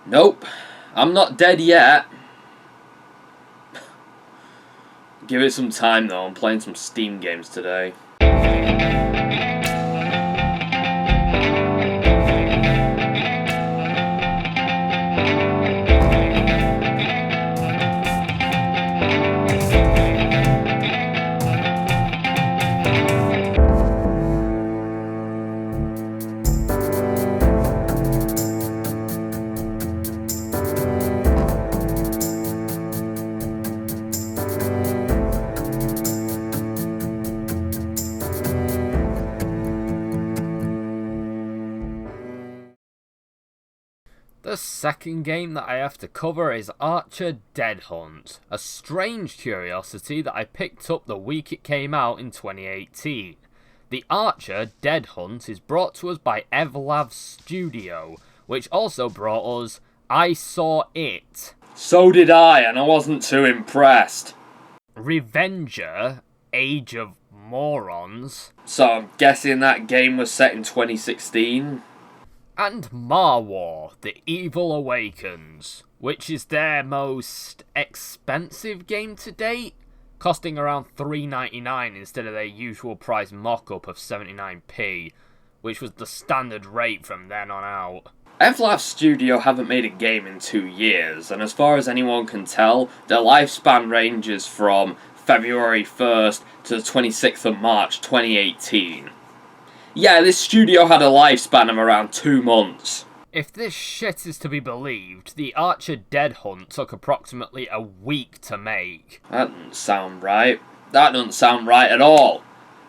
Nope, I'm not dead yet. Give it some time though, I'm playing some Steam games today. The second game that I have to cover is Archer Dead Hunt, a strange curiosity that I picked up the week it came out in 2018. The Archer Dead Hunt is brought to us by Evlavv Studio, which also brought us I Saw It. So did I, and I wasn't too impressed. Revenger, Age of Morons. So I'm guessing that game was set in 2016? And Marwar, The Evil Awakens, which is their most expensive game to date, costing around $3.99 instead of their usual price mock-up of 79p, which was the standard rate from then on out. Evlavv Studio haven't made a game in 2 years, and as far as anyone can tell, their lifespan ranges from February 1st to the 26th of March 2018. Yeah, this studio had a lifespan of around 2 months. If this shit is to be believed, the Archer Dead Hunt took approximately a week to make. That doesn't sound right. That doesn't sound right at all.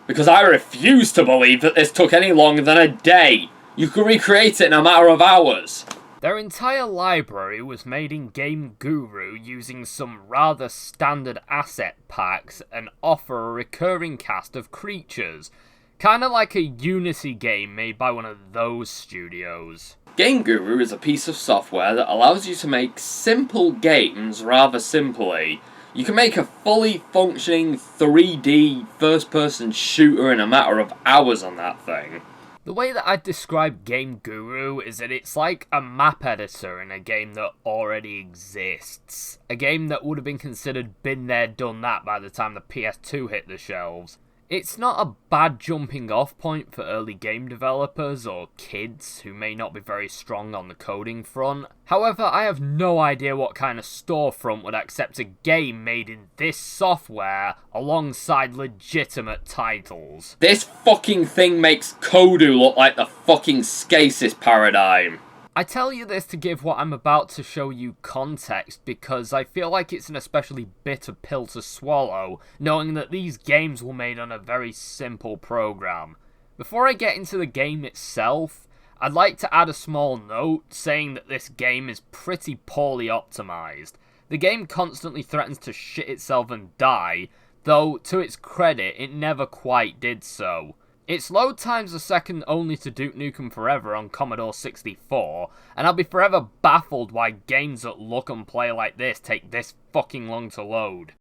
Because I refuse to believe that this took any longer than a day. You could recreate it in a matter of hours. Their entire library was made in Game Guru using some rather standard asset packs and offer a recurring cast of creatures. Kinda like a Unity game made by one of those studios. Game Guru is a piece of software that allows you to make simple games rather simply. You can make a fully functioning 3D first-person shooter in a matter of hours on that thing. The way that I'd describe Game Guru is that it's like a map editor in a game that already exists. A game that would have been considered been there, done that by the time the PS2 hit the shelves. It's not a bad jumping off point for early game developers or kids who may not be very strong on the coding front. However, I have no idea what kind of storefront would accept a game made in this software alongside legitimate titles. This fucking thing makes Kodu look like the fucking Scasis paradigm. I tell you this to give what I'm about to show you context because I feel like it's an especially bitter pill to swallow, knowing that these games were made on a very simple program. Before I get into the game itself, I'd like to add a small note saying that this game is pretty poorly optimized. The game constantly threatens to shit itself and die, though to its credit it never quite did so. Its load times are second only to Duke Nukem Forever on Commodore 64, and I'll be forever baffled why games that look and play like this take this fucking long to load.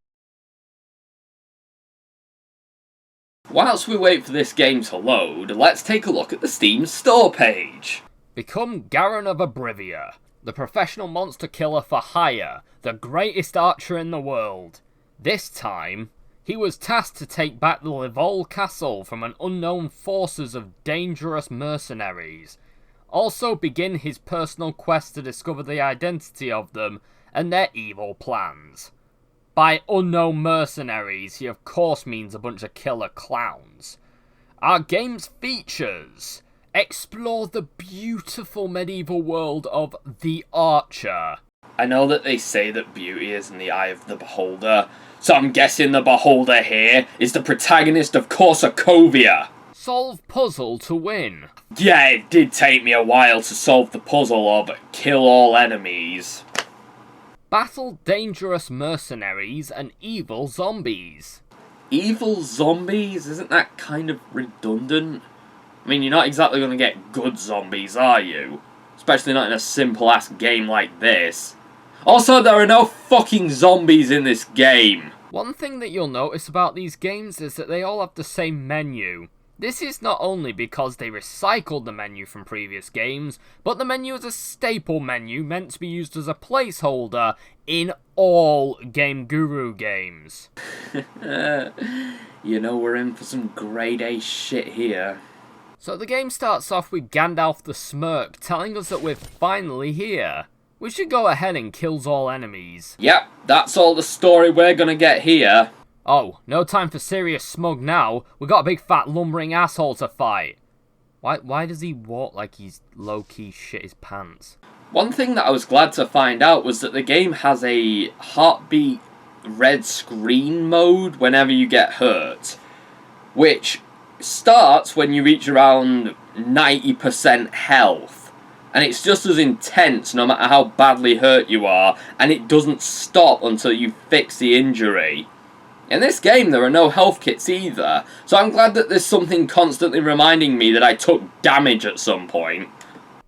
Whilst we wait for this game to load, let's take a look at the Steam store page. Become Garen of Abrivia, the professional monster killer for hire, the greatest archer in the world. This time, he was tasked to take back the Livol castle from an unknown forces of dangerous mercenaries. Also begin his personal quest to discover the identity of them and their evil plans. By unknown mercenaries, he of course means a bunch of killer clowns. Our game's features: explore the beautiful medieval world of the Archer. I know that they say that beauty is in the eye of the beholder, so I'm guessing the beholder here is the protagonist of Corsakovia. Solve puzzle to win. Yeah, it did take me a while to solve the puzzle of kill all enemies. Battle dangerous mercenaries and evil zombies. Evil zombies? Isn't that kind of redundant? I mean, you're not exactly going to get good zombies, are you? Especially not in a simple-ass game like this. Also, there are no fucking zombies in this game. One thing that you'll notice about these games is that they all have the same menu, This is not only because they recycled the menu from previous games, but the menu is a staple menu meant to be used as a placeholder in all Game Guru games. You know we're in for some grade A shit here. So the game starts off with Gandalf the Smirk telling us that we're finally here. We should go ahead and kill all enemies. Yep, that's all the story we're gonna get here. Oh, no time for serious smug now. We got a big fat lumbering asshole to fight. Why does he walk like he's low-key shit his pants? One thing that I was glad to find out was that the game has a heartbeat red screen mode whenever you get hurt, which starts when you reach around 90% health, and it's just as intense no matter how badly hurt you are, and it doesn't stop until you fix the injury. In this game there are no health kits either, so I'm glad that there's something constantly reminding me that I took damage at some point.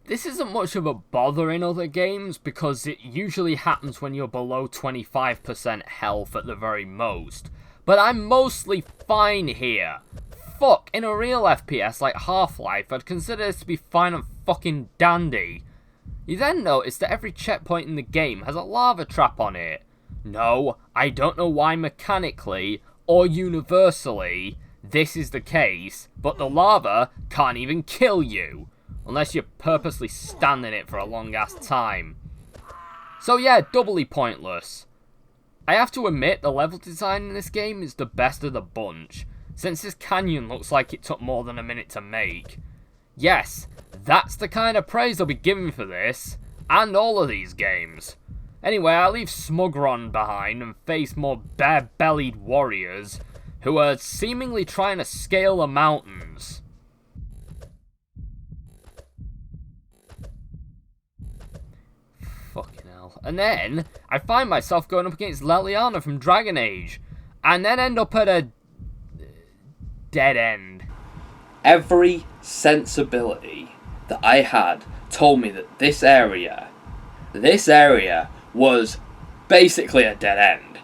This isn't much of a bother in other games, because it usually happens when you're below 25% health at the very most. But I'm mostly fine here. Fuck, in a real FPS like Half-Life, I'd consider this to be fine and fucking dandy. You then notice that every checkpoint in the game has a lava trap on it. No, I don't know why mechanically, or universally, this is the case, but the lava can't even kill you. Unless you're purposely standing it for a long ass time. So yeah, doubly pointless. I have to admit the level design in this game is the best of the bunch, since this canyon looks like it took more than a minute to make. Yes, that's the kind of praise I'll be giving for this, and all of these games. Anyway, I leave Smugron behind and face more bare-bellied warriors who are seemingly trying to scale the mountains. Fucking hell. And then, I find myself going up against Leliana from Dragon Age, and then end up at a dead end. Every sensibility that I had told me that this area was basically a dead end.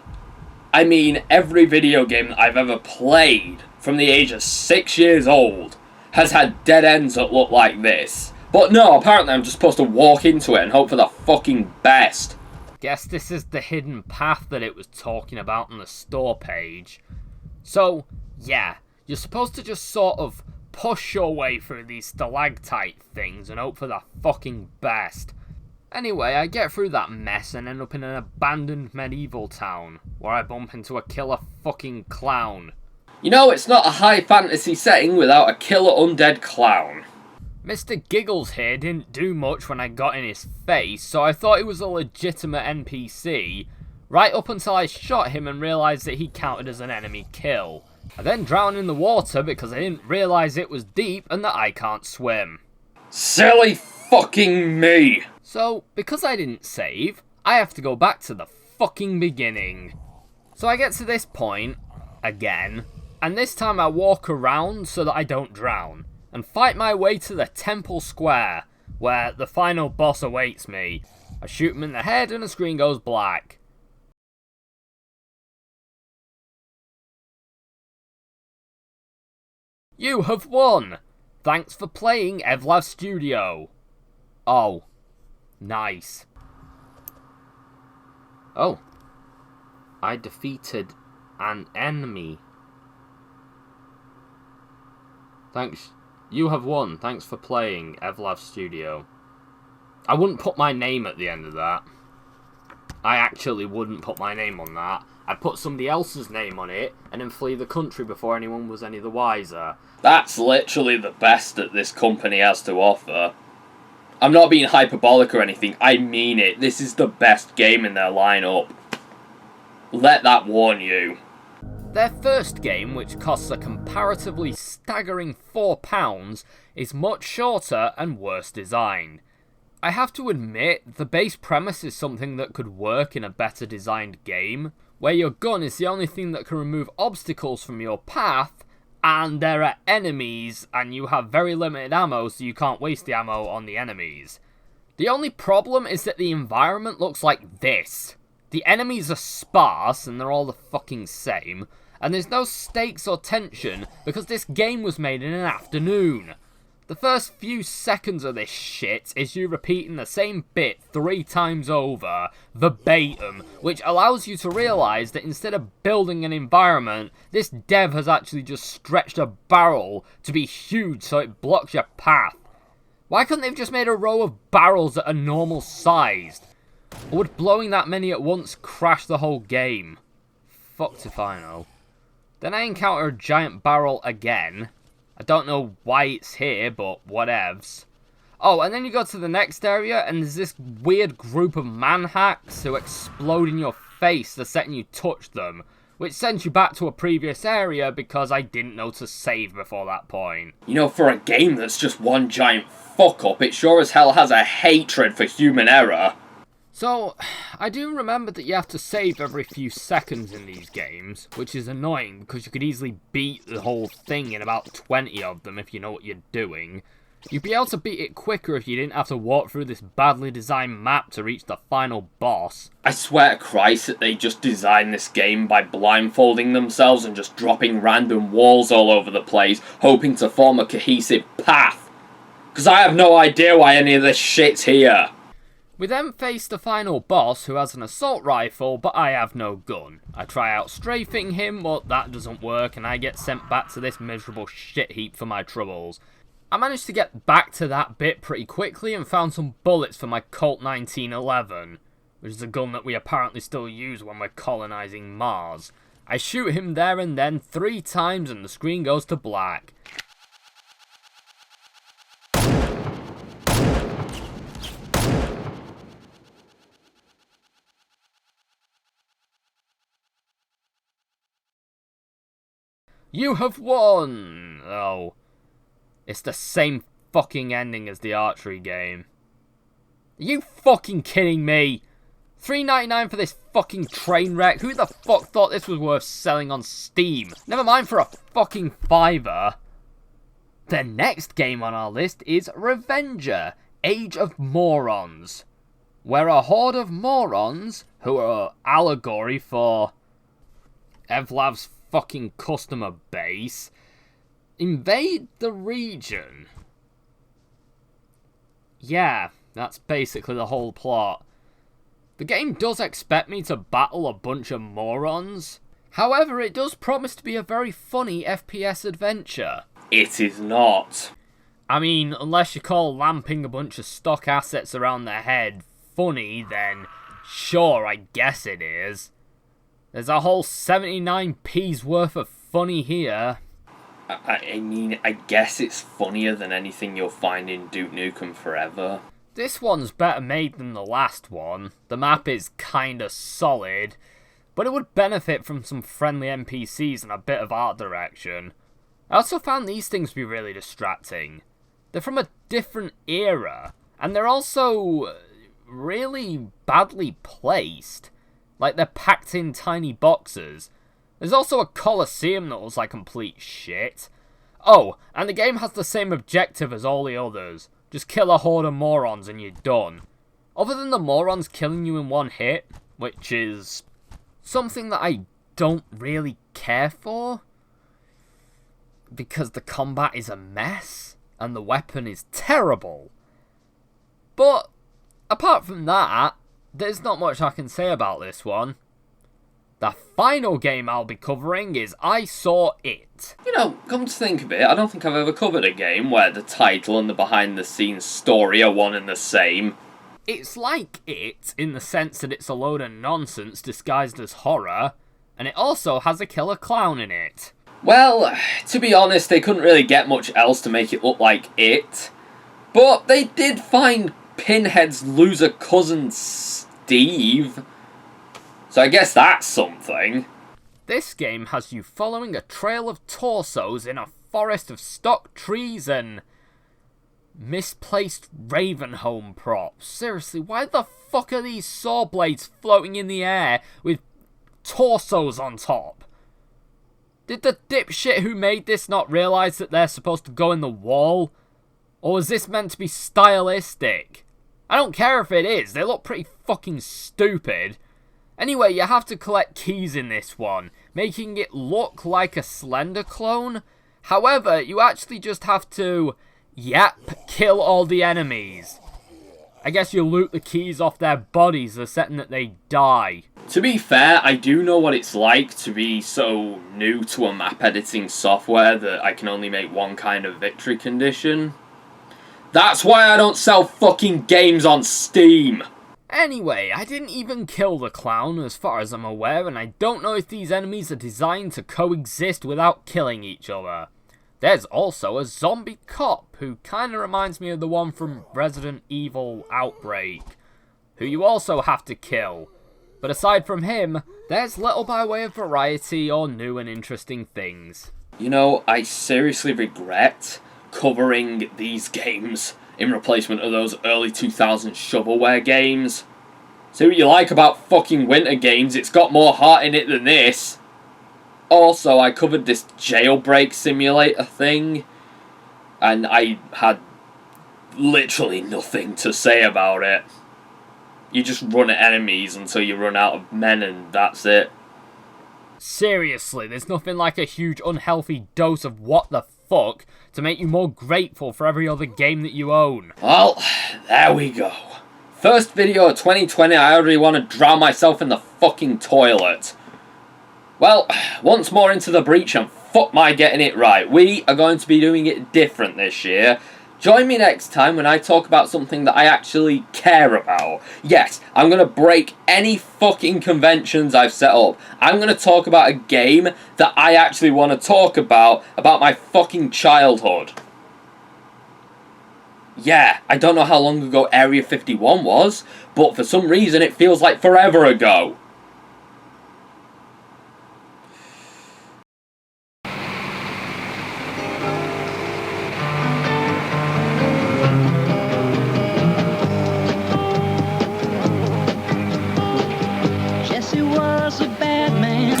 I mean, every video game that I've ever played from the age of 6 years old has had dead ends that look like this. But no, apparently I'm just supposed to walk into it and hope for the fucking best. Guess this is the hidden path that it was talking about on the store page. So, yeah, you're supposed to just sort of push your way through these stalactite things and hope for the fucking best. Anyway, I get through that mess and end up in an abandoned medieval town, where I bump into a killer fucking clown. You know, it's not a high fantasy setting without a killer undead clown. Mr. Giggles here didn't do much when I got in his face, so I thought he was a legitimate NPC, right up until I shot him and realised that he counted as an enemy kill. I then drowned in the water because I didn't realise it was deep and that I can't swim. Silly fucking me! So, because I didn't save, I have to go back to the fucking beginning. So I get to this point, again, and this time I walk around so that I don't drown, and fight my way to the temple square, where the final boss awaits me. I shoot him in the head and the screen goes black. You have won! Thanks for playing Evlavv Studio. Oh. Nice. Oh. I defeated an enemy. Thanks. You have won. Thanks for playing Evlavv Studio. I wouldn't put my name at the end of that. I actually wouldn't put my name on that. I'd put somebody else's name on it and then flee the country before anyone was any the wiser. That's literally the best that this company has to offer. I'm not being hyperbolic or anything, I mean it. This is the best game in their lineup. Let that warn you. Their first game, which costs a comparatively staggering £4, is much shorter and worse designed. I have to admit, the base premise is something that could work in a better designed game, where your gun is the only thing that can remove obstacles from your path, and there are enemies, and you have very limited ammo, so you can't waste the ammo on the enemies. The only problem is that the environment looks like this. The enemies are sparse, and they're all the fucking same, and there's no stakes or tension because this game was made in an afternoon. The first few seconds of this shit is you repeating the same bit 3 times over, verbatim, which allows you to realise that instead of building an environment, this dev has actually just stretched a barrel to be huge so it blocks your path. Why couldn't they have just made a row of barrels that are normal sized? Or would blowing that many at once crash the whole game? Fucked if I know. Then I encounter a giant barrel again. I don't know why it's here, but whatevs. Oh, and then you go to the next area, and there's this weird group of manhacks who explode in your face the second you touch them, which sends you back to a previous area because I didn't know to save before that point. You know, for a game that's just one giant fuck-up, it sure as hell has a hatred for human error. So, I do remember that you have to save every few seconds in these games, which is annoying because you could easily beat the whole thing in about 20 of them if you know what you're doing. You'd be able to beat it quicker if you didn't have to walk through this badly designed map to reach the final boss. I swear to Christ that they just designed this game by blindfolding themselves and just dropping random walls all over the place, hoping to form a cohesive path. Because I have no idea why any of this shit's here. We then face the final boss, who has an assault rifle, but I have no gun. I try out strafing him, but that doesn't work, and I get sent back to this miserable shit heap for my troubles. I managed to get back to that bit pretty quickly and found some bullets for my Colt 1911, which is a gun that we apparently still use when we're colonising Mars. I shoot him there and then 3 times and the screen goes to black. You have won! Oh. It's the same fucking ending as the archery game. Are you fucking kidding me? $3.99 for this fucking train wreck? Who the fuck thought this was worth selling on Steam? Never mind for a fucking $5. The next game on our list is Revenger, Age of Morons, where a horde of morons, who are allegory for Evlavv's fucking customer base, invade the region. Yeah, that's basically the whole plot. The game does expect me to battle a bunch of morons. However, it does promise to be a very funny FPS adventure. It is not. I mean, unless you call lamping a bunch of stock assets around their head funny, then sure, I guess it is. There's a whole 79p's worth of funny here. I mean, I guess it's funnier than anything you'll find in Duke Nukem Forever. This one's better made than the last one. The map is kinda solid, but it would benefit from some friendly NPCs and a bit of art direction. I also found these things to be really distracting. They're from a different era, and they're also really badly placed. Like, they're packed in tiny boxes. There's also a Colosseum that looks like complete shit. Oh, and the game has the same objective as all the others. Just kill a horde of morons and you're done. Other than the morons killing you in one hit, which is something that I don't really care for, because the combat is a mess, and the weapon is terrible. But, apart from that, there's not much I can say about this one. The final game I'll be covering is I Saw It. You know, come to think of it, I don't think I've ever covered a game where the title and the behind-the-scenes story are one and the same. It's like It, in the sense that it's a load of nonsense disguised as horror, and it also has a killer clown in it. Well, to be honest, they couldn't really get much else to make it look like It. But they did find Pinhead's loser cousin Steve. So I guess that's something. This game has you following a trail of torsos in a forest of stock trees and misplaced Ravenholm props. Seriously, why the fuck are these saw blades floating in the air with torsos on top? Did the dipshit who made this not realise that they're supposed to go in the wall? Or was this meant to be stylistic? I don't care if it is, they look pretty fucking stupid. Anyway, you have to collect keys in this one, making it look like a Slender clone. However, you actually just have to, kill all the enemies. I guess you loot the keys off their bodies the second that they die. To be fair, I do know what it's like to be so new to a map editing software that I can only make one kind of victory condition. That's why I don't sell fucking games on Steam! Anyway, I didn't even kill the clown as far as I'm aware, and I don't know if these enemies are designed to coexist without killing each other. There's also a zombie cop, who kinda reminds me of the one from Resident Evil Outbreak, who you also have to kill. But aside from him, there's little by way of variety or new and interesting things. You know, I seriously regret covering these games in replacement of those early 2000s shovelware games. See what you like about fucking winter games, it's got more heart in it than this. Also, I covered this jailbreak simulator thing, and I had literally nothing to say about it. You just run at enemies until you run out of men, and that's it. Seriously, there's nothing like a huge unhealthy dose of what the fuck to make you more grateful for every other game that you own. Well, there we go. First video of 2020, I already want to drown myself in the fucking toilet. Well, once more into the breach, and fuck my getting it right. We are going to be doing it different this year. Join me next time when I talk about something that I actually care about. Yes, I'm going to break any fucking conventions I've set up. I'm going to talk about a game that I actually want to talk about my fucking childhood. Yeah, I don't know how long ago Area 51 was, but for some reason it feels like forever ago. Jesse was a bad man,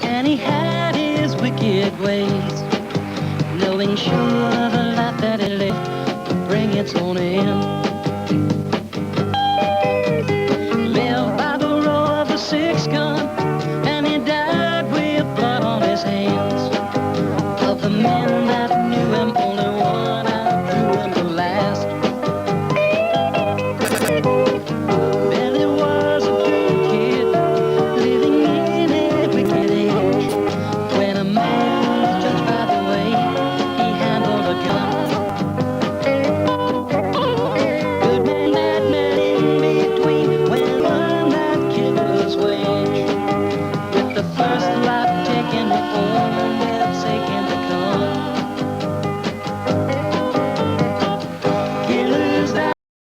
and he had his wicked ways, knowing sure the life that he lived would bring its own end.